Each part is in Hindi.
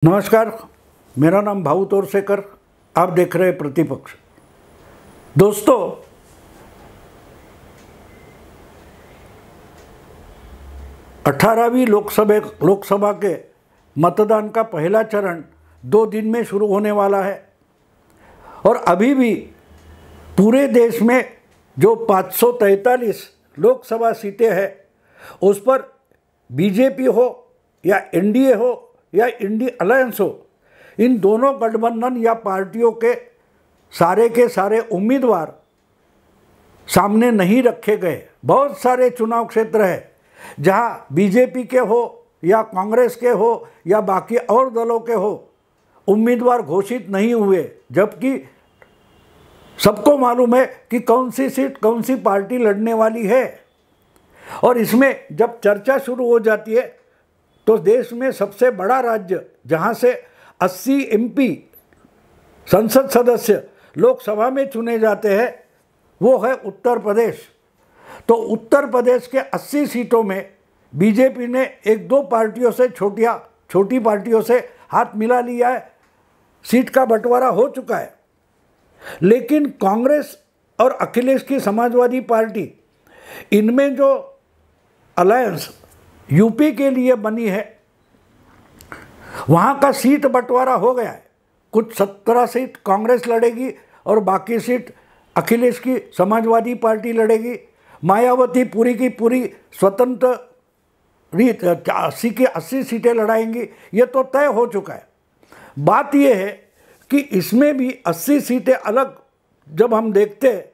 नमस्कार, मेरा नाम भाऊ तोरसेकर। आप देख रहे हैं प्रतिपक्ष। दोस्तों, अठारहवीं लोकसभा के मतदान का पहला चरण 2 दिन में शुरू होने वाला है और अभी भी पूरे देश में जो 543 लोकसभा सीटें हैं उस पर बीजेपी हो या एनडीए हो या इंडी अलायंस हो, इन दोनों गठबंधन या पार्टियों के सारे उम्मीदवार सामने नहीं रखे गए। बहुत सारे चुनाव क्षेत्र है जहां बीजेपी के हो या कांग्रेस के हो या बाकी और दलों के हो, उम्मीदवार घोषित नहीं हुए, जबकि सबको मालूम है कि कौन सी सीट कौन सी पार्टी लड़ने वाली है। और इसमें जब चर्चा शुरू हो जाती है तो देश में सबसे बड़ा राज्य जहां से 80 एमपी संसद सदस्य लोकसभा में चुने जाते हैं वो है उत्तर प्रदेश। तो उत्तर प्रदेश के 80 सीटों में बीजेपी ने 1-2 पार्टियों से छोटी पार्टियों से हाथ मिला लिया है, सीट का बंटवारा हो चुका है। लेकिन कांग्रेस और अखिलेश की समाजवादी पार्टी, इनमें जो अलायंस यूपी के लिए बनी है वहाँ का सीट बंटवारा हो गया है। कुछ 17 सीट कांग्रेस लड़ेगी और बाकी सीट अखिलेश की समाजवादी पार्टी लड़ेगी। मायावती पूरी की पूरी स्वतंत्र रीत 80 की 80 सीटें लड़ाएंगी, ये तो तय हो चुका है। बात यह है कि इसमें भी 80 सीटें अलग जब हम देखते हैं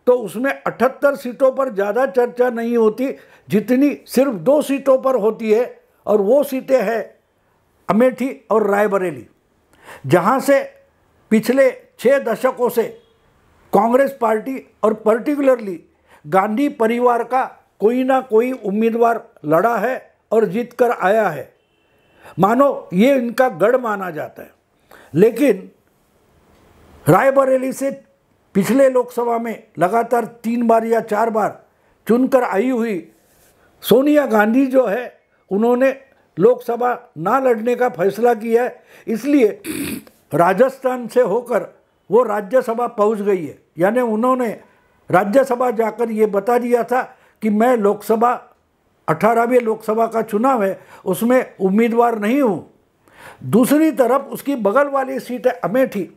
तो उसमें 78 सीटों पर ज़्यादा चर्चा नहीं होती जितनी सिर्फ 2 सीटों पर होती है, और वो सीटें हैं अमेठी और रायबरेली, जहां से पिछले 6 दशकों से कांग्रेस पार्टी और पर्टिकुलरली गांधी परिवार का कोई ना कोई उम्मीदवार लड़ा है और जीत कर आया है। मानो ये इनका गढ़ माना जाता है। लेकिन रायबरेली से पिछले लोकसभा में लगातार 3 बार या 4 बार चुनकर आई हुई सोनिया गांधी जो है, उन्होंने लोकसभा ना लड़ने का फैसला किया है। इसलिए राजस्थान से होकर वो राज्यसभा पहुंच गई है। यानी उन्होंने राज्यसभा जाकर ये बता दिया था कि मैं 18वीं लोकसभा का चुनाव है उसमें उम्मीदवार नहीं हूँ। दूसरी तरफ उसकी बगल वाली सीट है अमेठी,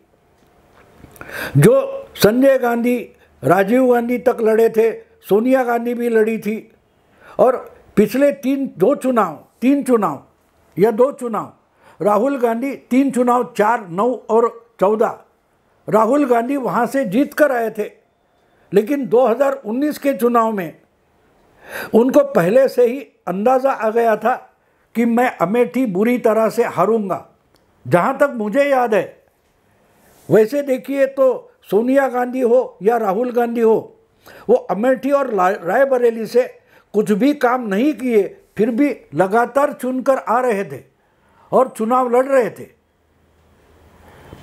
जो संजय गांधी, राजीव गांधी तक लड़े थे, सोनिया गांधी भी लड़ी थी। और पिछले 2 चुनाव राहुल गांधी 3 चुनाव 4, 9 और 14 राहुल गांधी वहाँ से जीत कर आए थे। लेकिन 2019 के चुनाव में उनको पहले से ही अंदाज़ा आ गया था कि मैं अमेठी बुरी तरह से हारूंगा। जहाँ तक मुझे याद है, वैसे देखिए तो सोनिया गांधी हो या राहुल गांधी हो, वो अमेठी और रायबरेली से कुछ भी काम नहीं किए, फिर भी लगातार चुनकर आ रहे थे और चुनाव लड़ रहे थे।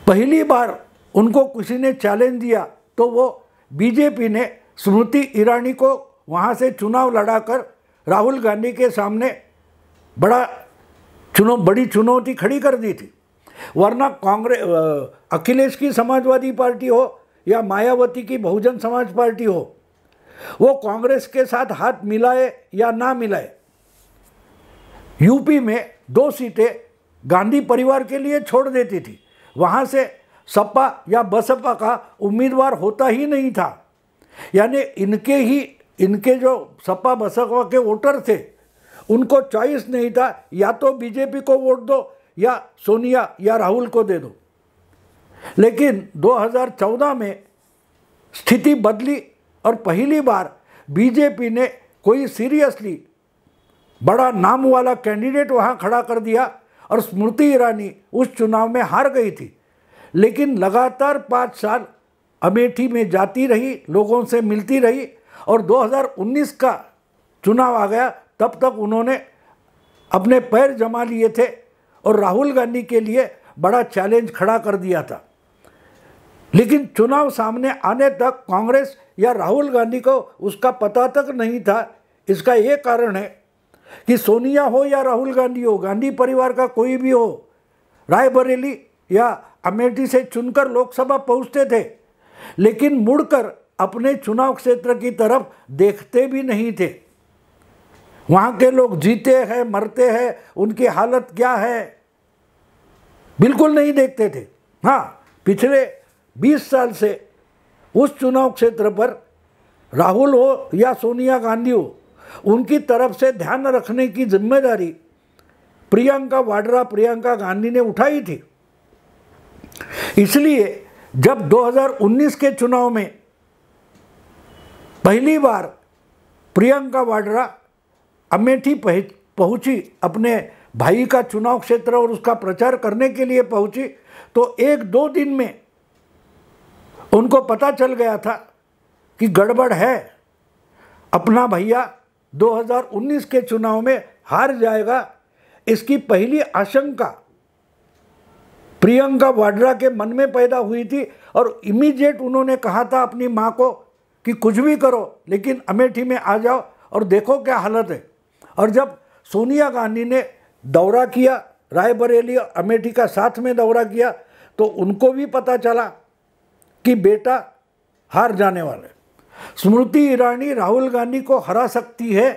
पहली बार उनको किसी ने चैलेंज दिया तो वो बीजेपी ने स्मृति ईरानी को वहाँ से चुनाव लड़ाकर राहुल गांधी के सामने बड़ी चुनौती खड़ी कर दी थी। वरना अखिलेश की समाजवादी पार्टी हो या मायावती की बहुजन समाज पार्टी हो, वो कांग्रेस के साथ हाथ मिलाए या ना मिलाए, यूपी में 2 सीटें गांधी परिवार के लिए छोड़ देती थी। वहाँ से सपा या बसपा का उम्मीदवार होता ही नहीं था। यानी इनके जो सपा बसपा के वोटर थे उनको चॉइस नहीं था, या तो बीजेपी को वोट दो या सोनिया या राहुल को दे दो। लेकिन 2014 में स्थिति बदली और पहली बार बीजेपी ने कोई सीरियसली बड़ा नाम वाला कैंडिडेट वहाँ खड़ा कर दिया और स्मृति ईरानी उस चुनाव में हार गई थी। लेकिन लगातार 5 साल अमेठी में जाती रही, लोगों से मिलती रही, और 2019 का चुनाव आ गया तब तक उन्होंने अपने पैर जमा लिए थे और राहुल गांधी के लिए बड़ा चैलेंज खड़ा कर दिया था। लेकिन चुनाव सामने आने तक कांग्रेस या राहुल गांधी को उसका पता तक नहीं था। इसका ये कारण है कि सोनिया हो या राहुल गांधी हो, गांधी परिवार का कोई भी हो, रायबरेली या अमेठी से चुनकर लोकसभा पहुंचते थे, लेकिन मुड़कर अपने चुनाव क्षेत्र की तरफ देखते भी नहीं थे। वहाँ के लोग जीते हैं मरते हैं, उनकी हालत क्या है, बिल्कुल नहीं देखते थे। हाँ, पिछले 20 साल से उस चुनाव क्षेत्र पर राहुल हो या सोनिया गांधी हो, उनकी तरफ से ध्यान रखने की जिम्मेदारी प्रियंका गांधी ने उठाई थी। इसलिए जब 2019 के चुनाव में पहली बार प्रियंका वाड्रा अमेठी पहुंची, अपने भाई का चुनाव क्षेत्र और उसका प्रचार करने के लिए पहुंची, तो 1-2 दिन में उनको पता चल गया था कि गड़बड़ है, अपना भैया 2019 के चुनाव में हार जाएगा। इसकी पहली आशंका प्रियंका वाड्रा के मन में पैदा हुई थी और इमीडिएट उन्होंने कहा था अपनी मां को कि कुछ भी करो लेकिन अमेठी में आ जाओ और देखो क्या हालत है। और जब सोनिया गांधी ने दौरा किया, रायबरेली और अमेठी का साथ में दौरा किया, तो उनको भी पता चला कि बेटा हार जाने वाले। स्मृति ईरानी राहुल गांधी को हरा सकती है,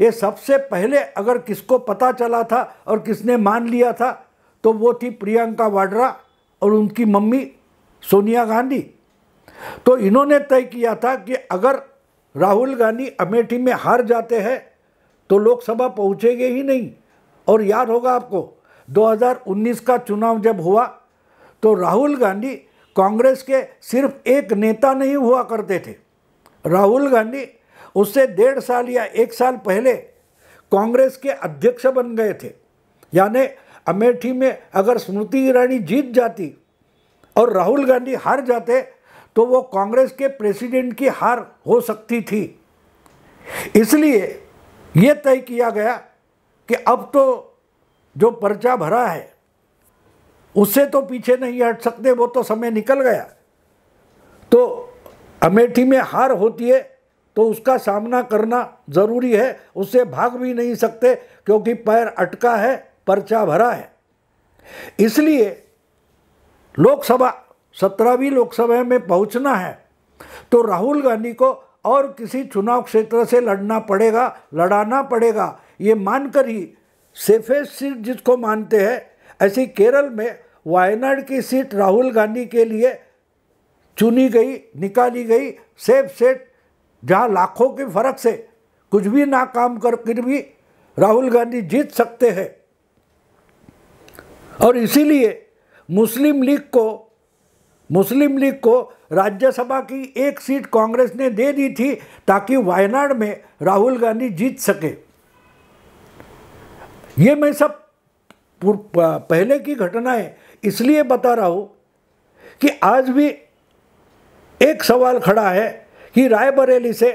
ये सबसे पहले अगर किसको पता चला था और किसने मान लिया था तो वो थी प्रियंका वाड्रा और उनकी मम्मी सोनिया गांधी। तो इन्होंने तय किया था कि अगर राहुल गांधी अमेठी में हार जाते हैं तो लोकसभा पहुंचेंगे ही नहीं। और याद होगा आपको 2019 का चुनाव जब हुआ तो राहुल गांधी कांग्रेस के सिर्फ एक नेता नहीं हुआ करते थे। राहुल गांधी उससे 1.5 साल या 1 साल पहले कांग्रेस के अध्यक्ष बन गए थे। यानी अमेठी में अगर स्मृति ईरानी जीत जाती और राहुल गांधी हार जाते तो वो कांग्रेस के प्रेसिडेंट की हार हो सकती थी। इसलिए ये तय किया गया कि अब तो जो पर्चा भरा है उससे तो पीछे नहीं हट सकते, वो तो समय निकल गया। तो अमेठी में हार होती है तो उसका सामना करना ज़रूरी है, उससे भाग भी नहीं सकते क्योंकि पैर अटका है, पर्चा भरा है। इसलिए लोकसभा 17वीं लोकसभा में पहुंचना है तो राहुल गांधी को और किसी चुनाव क्षेत्र से लड़ना पड़ेगा। ये मानकर ही सेफेस्ट सीट जिसको मानते हैं, ऐसी केरल में वायनाड की सीट राहुल गांधी के लिए चुनी गई, निकाली गई सेफ सीट, जहां लाखों के फर्क से कुछ भी ना काम कर भी राहुल गांधी जीत सकते हैं। और इसीलिए मुस्लिम लीग को राज्यसभा की एक सीट कांग्रेस ने दे दी थी ताकि वायनाड में राहुल गांधी जीत सके। ये मैं सब पहले की घटनाएं इसलिए बता रहा हूं कि आज भी एक सवाल खड़ा है कि रायबरेली से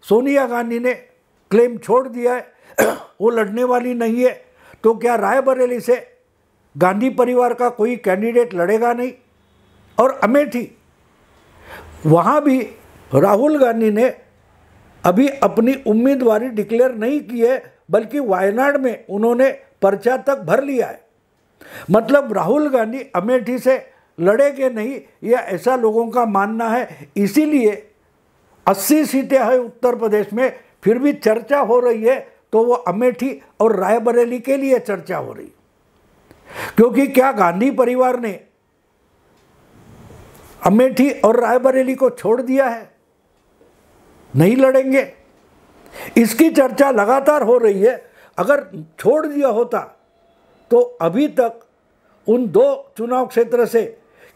सोनिया गांधी ने क्लेम छोड़ दिया है, वो लड़ने वाली नहीं है, तो क्या रायबरेली से गांधी परिवार का कोई कैंडिडेट लड़ेगा नहीं? और अमेठी, वहाँ भी राहुल गांधी ने अभी अपनी उम्मीदवारी डिक्लेयर नहीं की है, बल्कि वायनाड में उन्होंने पर्चा तक भर लिया है। मतलब राहुल गांधी अमेठी से लड़ेंगे नहीं, यह ऐसा लोगों का मानना है। इसीलिए 80 सीटें हैं उत्तर प्रदेश में, फिर भी चर्चा हो रही है तो वो अमेठी और रायबरेली के लिए चर्चा हो रही, क्योंकि क्या गांधी परिवार ने अमेठी और रायबरेली को छोड़ दिया है? नहीं लड़ेंगे, इसकी चर्चा लगातार हो रही है। अगर छोड़ दिया होता तो अभी तक उन 2 चुनाव क्षेत्र से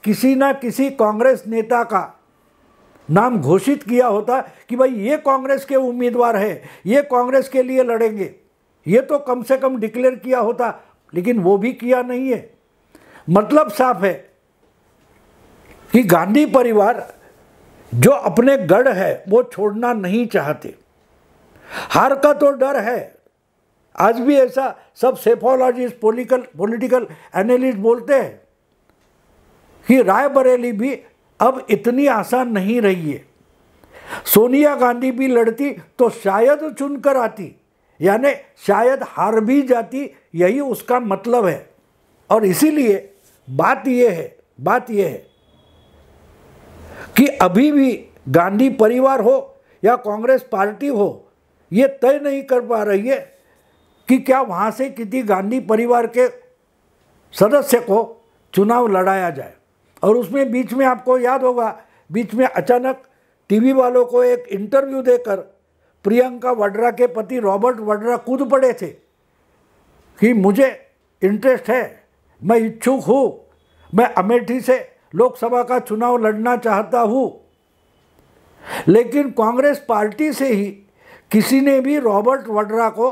किसी ना किसी कांग्रेस नेता का नाम घोषित किया होता कि भाई ये कांग्रेस के उम्मीदवार हैं, ये कांग्रेस के लिए लड़ेंगे, ये तो कम से कम डिक्लेयर किया होता, लेकिन वो भी किया नहीं है। मतलब साफ है कि गांधी परिवार जो अपने गढ़ है वो छोड़ना नहीं चाहते। हार का तो डर है, आज भी ऐसा सब सेफोलॉजिस्ट, पॉलिटिकल एनालिस्ट बोलते हैं कि रायबरेली भी अब इतनी आसान नहीं रही है। सोनिया गांधी भी लड़ती तो शायद चुनकर आती, यानी शायद हार भी जाती, यही उसका मतलब है। और इसीलिए बात यह है कि अभी भी गांधी परिवार हो या कांग्रेस पार्टी हो, ये तय नहीं कर पा रही है कि क्या वहाँ से किसी गांधी परिवार के सदस्य को चुनाव लड़ाया जाए। और उसमें बीच में आपको याद होगा, बीच में अचानक टीवी वालों को एक इंटरव्यू देकर प्रियंका वाड्रा के पति रॉबर्ट वाड्रा कूद पड़े थे कि मुझे इंटरेस्ट है, मैं इच्छुक हूँ, मैं अमेठी से लोकसभा का चुनाव लड़ना चाहता हूँ। लेकिन कांग्रेस पार्टी से ही किसी ने भी रॉबर्ट वाड्रा को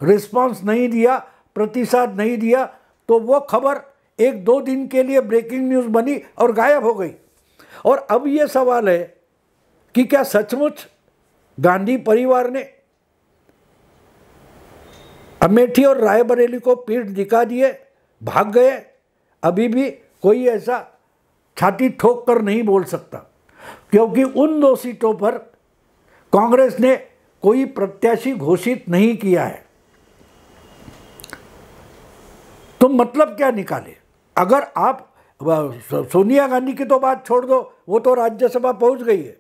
रिस्पांस नहीं दिया, प्रतिसाद नहीं दिया, तो वो खबर 1-2 दिन के लिए ब्रेकिंग न्यूज़ बनी और गायब हो गई। और अब ये सवाल है कि क्या सचमुच गांधी परिवार ने अमेठी और रायबरेली को पीठ दिखा दिए, भाग गए? अभी भी कोई ऐसा छाती ठोक कर नहीं बोल सकता, क्योंकि उन 2 सीटों पर कांग्रेस ने कोई प्रत्याशी घोषित नहीं किया है। तो मतलब क्या निकाले? अगर आप सोनिया गांधी की तो बात छोड़ दो, वो तो राज्यसभा पहुंच गई है।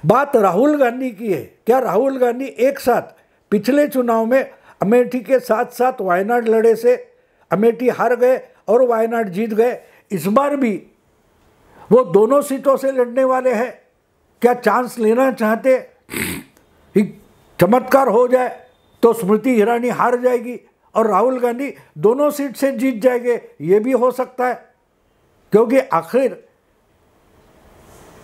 बात राहुल गांधी की है। क्या राहुल गांधी एक साथ पिछले चुनाव में अमेठी के साथ साथ वायनाड लड़े से अमेठी हार गए और वायनाड जीत गए, इस बार भी वो दोनों सीटों से लड़ने वाले हैं? क्या चांस लेना चाहते कि चमत्कार हो जाए तो स्मृति ईरानी हार जाएगी और राहुल गांधी दोनों सीट से जीत जाएंगे? ये भी हो सकता है, क्योंकि आखिर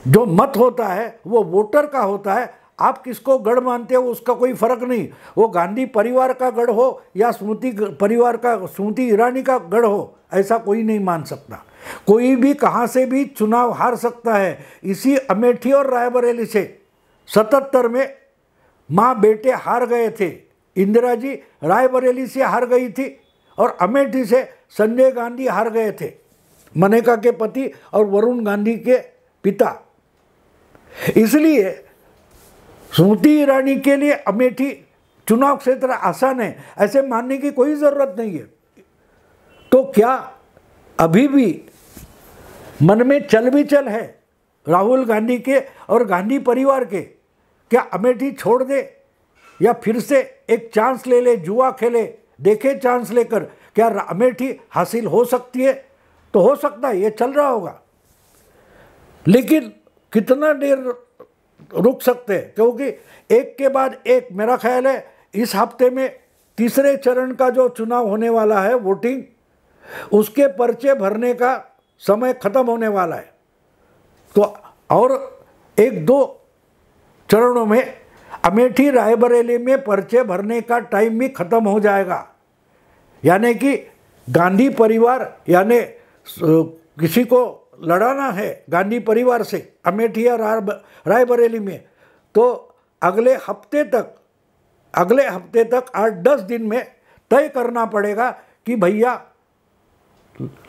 जो मत होता है वो वोटर का होता है। आप किसको गढ़ मानते हो उसका कोई फर्क नहीं, वो गांधी परिवार का गढ़ हो या स्मृति ईरानी का गढ़ हो, ऐसा कोई नहीं मान सकता। कोई भी कहाँ से भी चुनाव हार सकता है। इसी अमेठी और रायबरेली से 77 में माँ बेटे हार गए थे। इंदिरा जी रायबरेली से हार गई थी और अमेठी से संजय गांधी हार गए थे, मनेका के पति और वरुण गांधी के पिता। इसलिए स्मृति ईरानी के लिए अमेठी चुनाव क्षेत्र आसान है, ऐसे मानने की कोई ज़रूरत नहीं है। तो क्या अभी भी मन में चल है राहुल गांधी के और गांधी परिवार के? क्या अमेठी छोड़ दे या फिर से एक चांस ले ले, जुआ खेले, देखे चांस लेकर क्या अमेठी हासिल हो सकती है? तो हो सकता है, ये चल रहा होगा, लेकिन कितना देर रुक सकते हैं? क्योंकि एक के बाद एक, मेरा ख्याल है इस हफ्ते में तीसरे चरण का जो चुनाव होने वाला है, वोटिंग, उसके पर्चे भरने का समय खत्म होने वाला है। तो और 1-2 चरणों में अमेठी रायबरेली में पर्चे भरने का टाइम भी खत्म हो जाएगा। यानी कि गांधी परिवार, यानी किसी को लड़ाना है गांधी परिवार से अमेठी या रायबरेली में, तो अगले हफ्ते तक 8-10 दिन में तय करना पड़ेगा कि भैया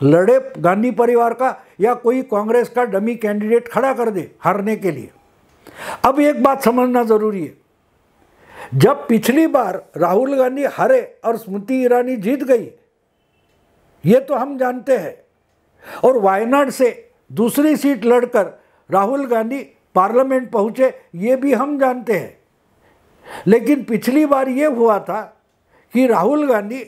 लड़े गांधी परिवार का या कोई कांग्रेस का डमी कैंडिडेट खड़ा कर दे हारने के लिए। अब एक बात समझना ज़रूरी है, जब पिछली बार राहुल गांधी हारे और स्मृति ईरानी जीत गई, ये तो हम जानते हैं, और वायनाड से दूसरी सीट लड़कर राहुल गांधी पार्लियामेंट पहुंचे, ये भी हम जानते हैं। लेकिन पिछली बार ये हुआ था कि राहुल गांधी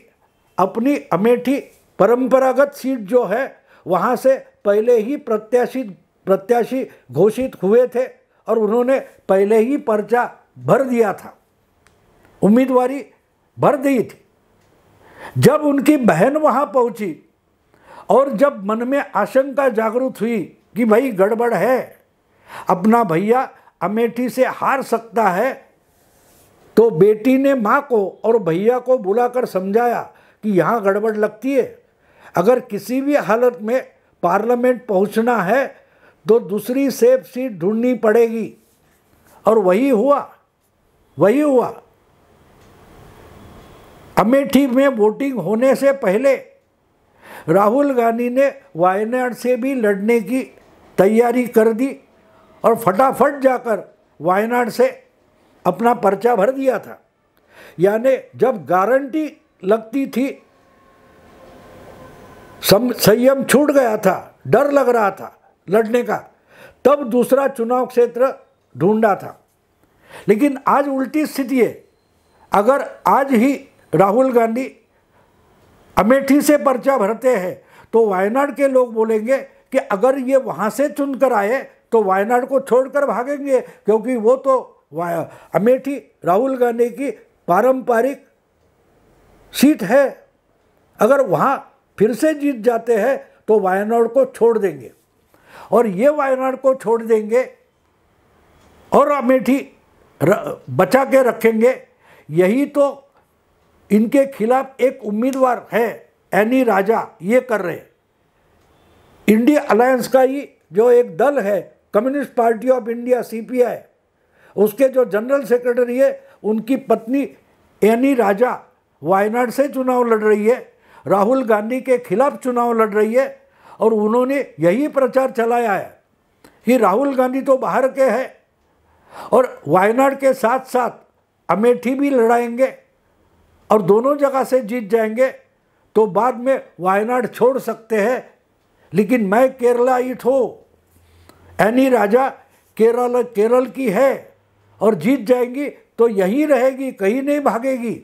अपनी अमेठी परंपरागत सीट जो है वहाँ से पहले ही प्रत्याशी घोषित हुए थे और उन्होंने पहले ही पर्चा भर दिया था, उम्मीदवारी भर दी थी। जब उनकी बहन वहाँ पहुँची और जब मन में आशंका जागृत हुई कि भाई गड़बड़ है, अपना भैया अमेठी से हार सकता है, तो बेटी ने माँ को और भैया को बुलाकर समझाया कि यहाँ गड़बड़ लगती है, अगर किसी भी हालत में पार्लियामेंट पहुँचना है तो दूसरी सेफ सीट ढूंढनी पड़ेगी। और वही हुआ। अमेठी में वोटिंग होने से पहले राहुल गांधी ने वायनाड से भी लड़ने की तैयारी कर दी और फटाफट जाकर वायनाड से अपना पर्चा भर दिया था। यानी जब गारंटी लगती थी संयम छूट गया था, डर लग रहा था लड़ने का, तब दूसरा चुनाव क्षेत्र ढूंढा था। लेकिन आज उल्टी स्थिति है। अगर आज ही राहुल गांधी अमेठी से पर्चा भरते हैं तो वायनाड के लोग बोलेंगे कि अगर ये वहाँ से चुनकर आए तो वायनाड को छोड़कर भागेंगे, क्योंकि वो तो अमेठी राहुल गांधी की पारंपरिक सीट है। अगर वहाँ फिर से जीत जाते हैं तो वायनाड को छोड़ देंगे, और ये वायनाड को छोड़ देंगे और अमेठी बचा के रखेंगे। यही तो इनके खिलाफ एक उम्मीदवार है एनी राजा, ये कर रहे। इंडिया अलायंस का ही जो एक दल है communist party of India CPI, उसके जो जनरल सेक्रेटरी है उनकी पत्नी एनी राजा वायनाड से चुनाव लड़ रही है, राहुल गांधी के खिलाफ चुनाव लड़ रही है। और उन्होंने यही प्रचार चलाया है कि राहुल गांधी तो बाहर के हैं और वायनाड के साथ साथ अमेठी भी लड़ाएंगे और दोनों जगह से जीत जाएंगे तो बाद में वायनाड छोड़ सकते हैं। लेकिन मैं केरलाइट हूँ, एनी राजा केरल की है और जीत जाएंगी तो यही रहेगी, कहीं नहीं भागेगी।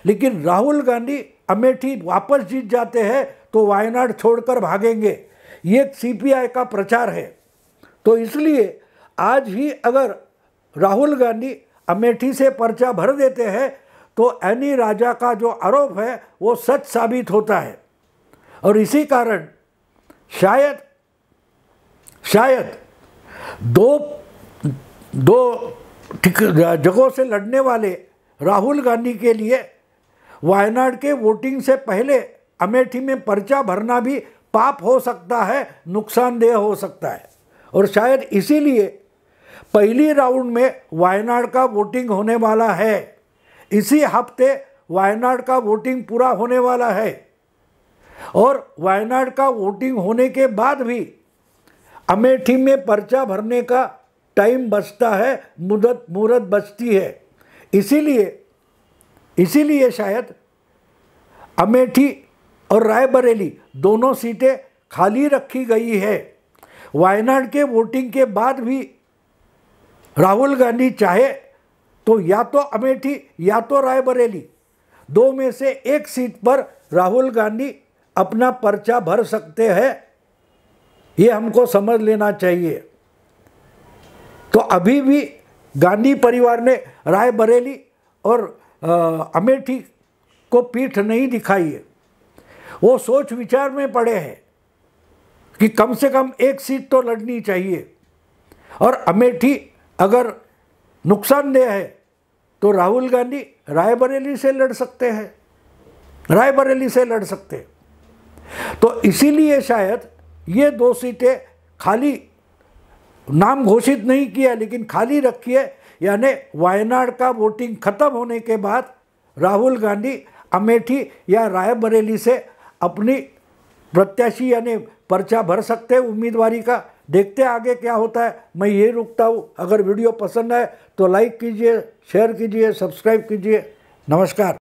लेकिन राहुल गांधी अमेठी वापस जीत जाते हैं तो वायनाड छोड़कर भागेंगे, ये CPI का प्रचार है। तो इसलिए आज ही अगर राहुल गांधी अमेठी से पर्चा भर देते हैं तो एनी राजा का जो आरोप है वो सच साबित होता है। और इसी कारण शायद दो जगहों से लड़ने वाले राहुल गांधी के लिए वायनाड के वोटिंग से पहले अमेठी में पर्चा भरना भी पाप हो सकता है, नुकसानदेह हो सकता है। और शायद इसीलिए पहली राउंड में वायनाड का वोटिंग होने वाला है। इसी हफ्ते वायनाड का वोटिंग पूरा होने वाला है और वायनाड का वोटिंग होने के बाद भी अमेठी में पर्चा भरने का टाइम बचता है, मुहूर्त बचती है। इसीलिए शायद अमेठी और रायबरेली दोनों सीटें खाली रखी गई है। वायनाड के वोटिंग के बाद भी राहुल गांधी चाहे तो या तो अमेठी या तो रायबरेली, दो में से एक सीट पर राहुल गांधी अपना पर्चा भर सकते हैं। ये हमको समझ लेना चाहिए। तो अभी भी गांधी परिवार ने रायबरेली और अमेठी को पीठ नहीं दिखाई है। वो सोच विचार में पड़े हैं कि कम से कम एक सीट तो लड़नी चाहिए, और अमेठी अगर नुकसानदेह है तो राहुल गांधी रायबरेली से लड़ सकते हैं, तो इसीलिए शायद ये दो सीटें खाली, नाम घोषित नहीं किया लेकिन खाली रखी है। यानी वायनाड का वोटिंग खत्म होने के बाद राहुल गांधी अमेठी या रायबरेली से अपनी प्रत्याशी यानी पर्चा भर सकते हैं उम्मीदवारी का। देखते हैं आगे क्या होता है। मैं ये रुकता हूँ। अगर वीडियो पसंद आए तो लाइक कीजिए, शेयर कीजिए, सब्सक्राइब कीजिए। नमस्कार।